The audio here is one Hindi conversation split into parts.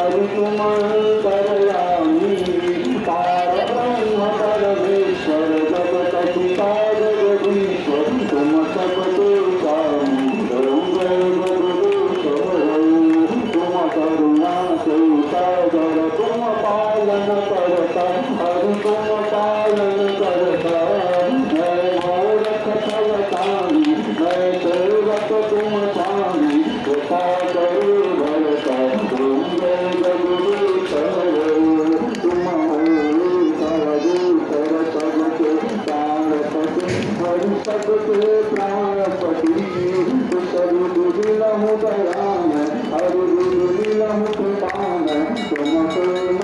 हरि तुम अंतर्यामी पारब्रह्म परमेश्वर जगत पिता जगदीश्वर तुम सबके स्वामी ओम जय जगदीश्वर तुम करुणा से सागर तुम पालन करता हरि तुम पालन करता मैं मूर्ख फलतानी मैं सेवक तुम स्वामी कृपा करो भरता ओम जय जगदीश्वर तुम सर्वेश्वर सबके प्राणपति हरि सबके प्राणपति सर्वदिलहु दयान हरि दिलहु कृपान तुम तुम ओम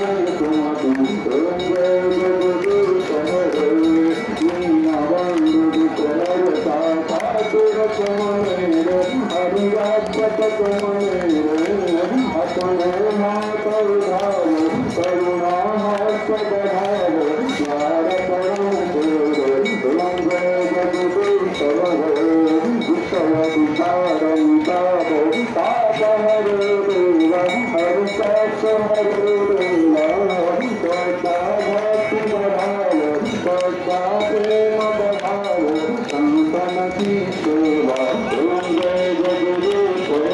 जय जगदीश्वर मीना बंधु चलता पातुर तुम मेरे हरि राजपत तुम मेरे अपने मात उधार करुणा हाथ बढ़ार यार परम ओम जय जगदीश्वर विषय विचार मिटावो पाप हर देव हर पाप हर देव कर्ता भक्ति बढ़ाओ कर्ता प्रेम बढ़ाओ संतन की सेवा ओम जय जगदीश्वर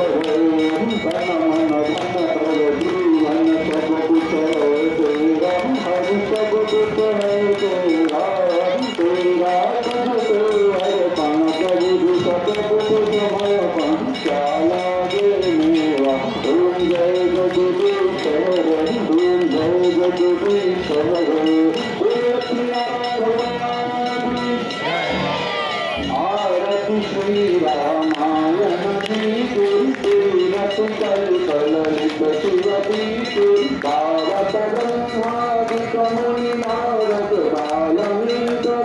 तन मन धन कर जीवन सब कुछ है तेरा हर सब कुछ है तेरा तेरा तुझसे अर्पण करूँ सब कुछ समर्पण क्या लागे मेरा ओम जय जगदीश्वर ओम जय जगदीश्वर आरती श्री रामायण जी तीरथ कल ललित शिवती भारत ब्रह्मादिक मुनि नारद बाल्मीकि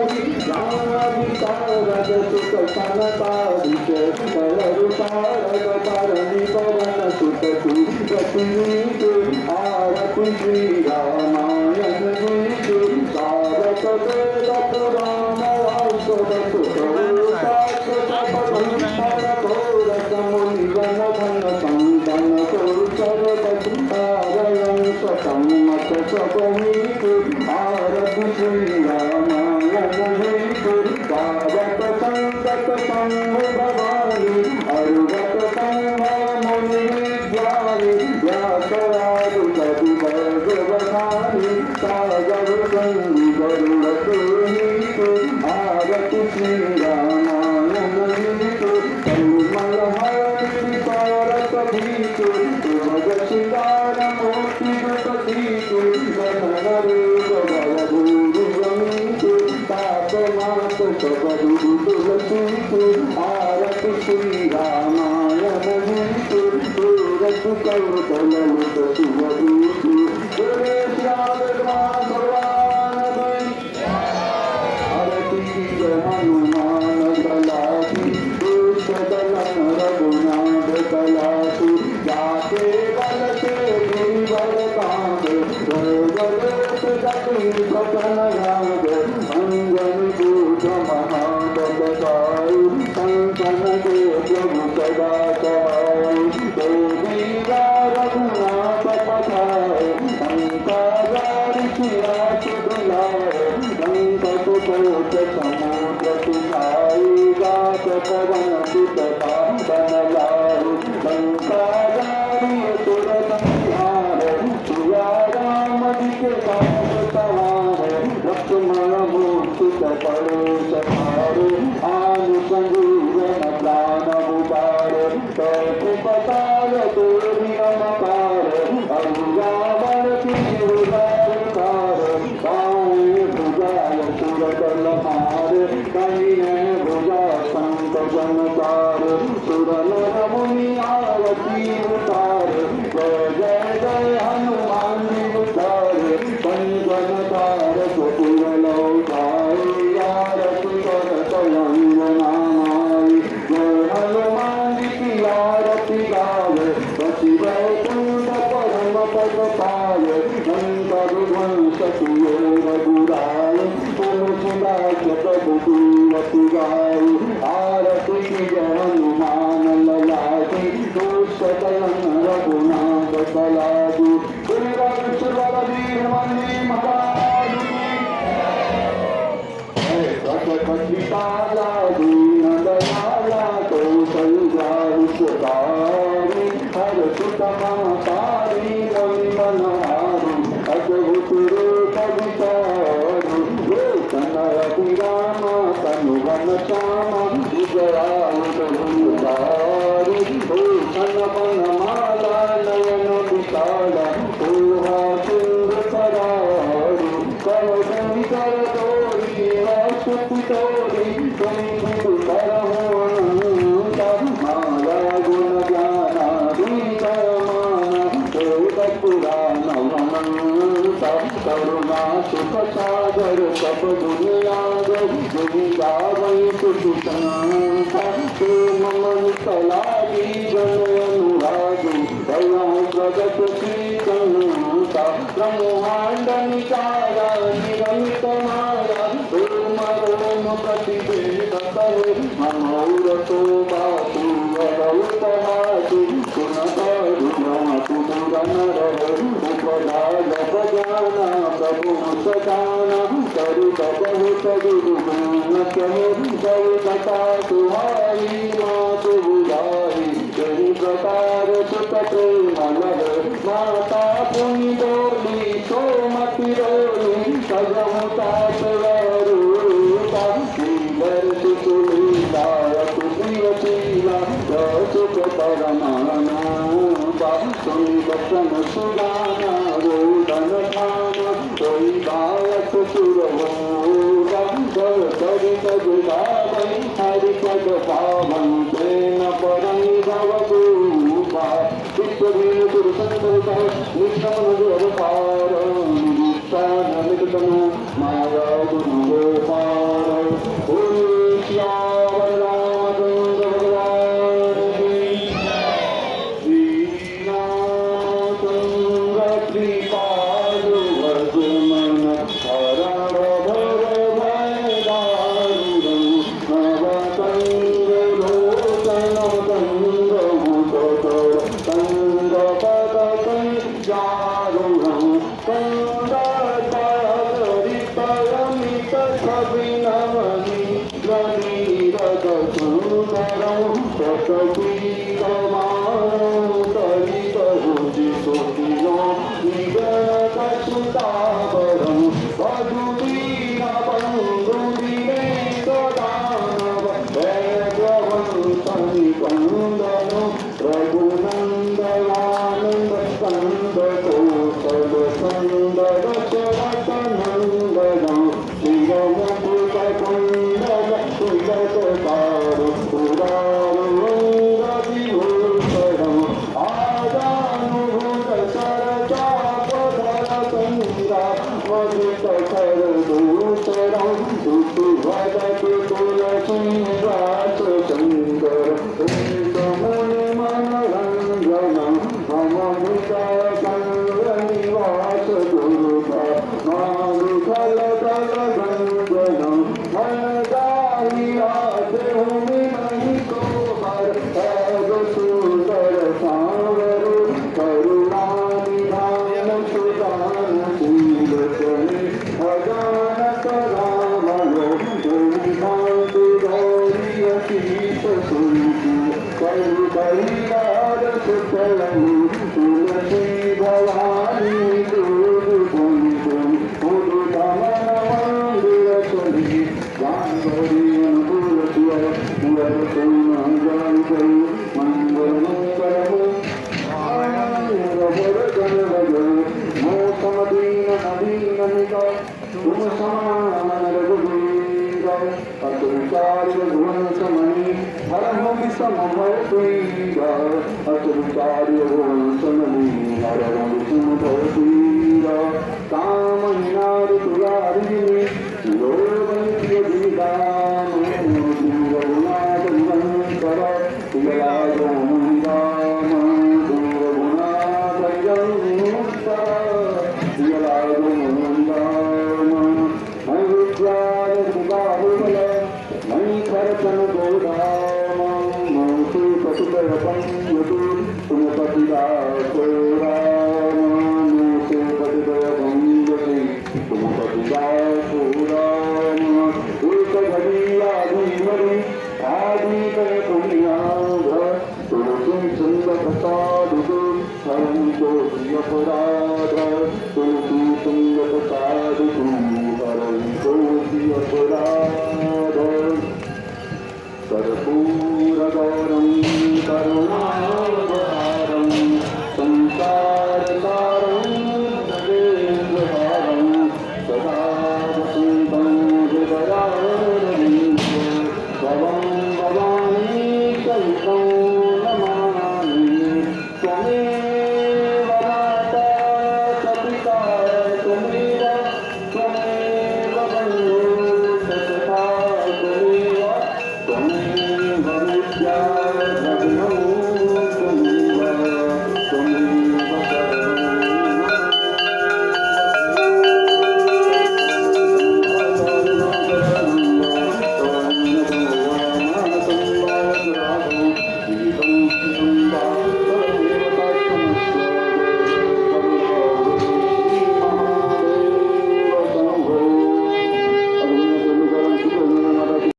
नारद सुत सनकादिक कलरु तारक तरणी पवन सुत गति आरती श्री रामायण जी भारत वेद पुराण आरती श्री रामायण भारत संगत संग भवानी अर्वत संग मुनि विद्यानी व्यासराज कवि भगवतानी सागर संगी गरुड़ आरती श्री रामायण करुमल हरि पारत भीतु भग शिकार मोति गपतीतु गगन रूप भव भूरि गमीतु ताप मात सब तुलसीतु आरती श्री रामायण सूरज कौतल लुट शिवदूतु श्याम भगवान आरती हनुमान कलासी दुष्ट दलन रघुनाथ कलासी जाके बल से गिरिवर कांड सर्वलोक जति सतन राग अंजन दूत महाबलशाली संतन के प्रभु सदा सहाय देवी रघुनाथ पठाए अंकागारी सिया सुधलाए संकट कोट समुद्र सुखाई गात पवन सुत पावन लाए अंकागारी सुर संहार सिया राम जी के साथ सवार लक्ष्मण मूर्ति पड़े सहारे आन संजीवन प्राण उबारे कैसे पताल तेरी नमकार अरुरावण की उदार बाएं भुजाल सुरदल हार कहीं भुजा संत जनकार सुर नर मुनि आरती उतार जय जय जय हनुमान जी उतार संजन तार सुपुर लौटाए आरती करत अंजनामाई जय हनुमान जी की आरती गावे बसी वैकुंठ परम पद पाए नंद विध्वंस किए रघुराय तुलसीदास प्रभु कीरति गाय आरती की जय हनुमान ललाटी दुष्ट दलन रघुनाथ कलादी करुणा सुख सागर सब दुनिया गोविंदावई सुशांता तुम मन कलागी जन अनुरागी दया जगत श्रीकांता ब्रह्मांड निकाया निरंत माया तुम रोम प्रतिवेद करे मनोर तो बातु अगौतमातु सुन करुणा तुमुरन रहे उपदा जप जाना प्रभु सदाना करू बहुत गुरु गुण कहो गौ कथा तुम्हारी मात बुझाई कई प्रकार सुत प्रेम लग माता पुनि बोली सो मति रोली सजमुता स्वरूपा श्रीधर सुलीला प्रिय शीला सुख परमानुपा सुनि बचन सुदाना रोदन ठाना कोई बालक सुर होगा सरित जुगावै हरि पद पावन प्रेम परई भव गुरूपा विश्ववीर गुरु संतोषा निष्ठमन अवतार निरुत्साहनितनु माया गुरु गोपाल Pati कोटि अपराध तुलसी संगत साधु हरहि कोटि अपराध कर्पूर गौरं करुणावतारं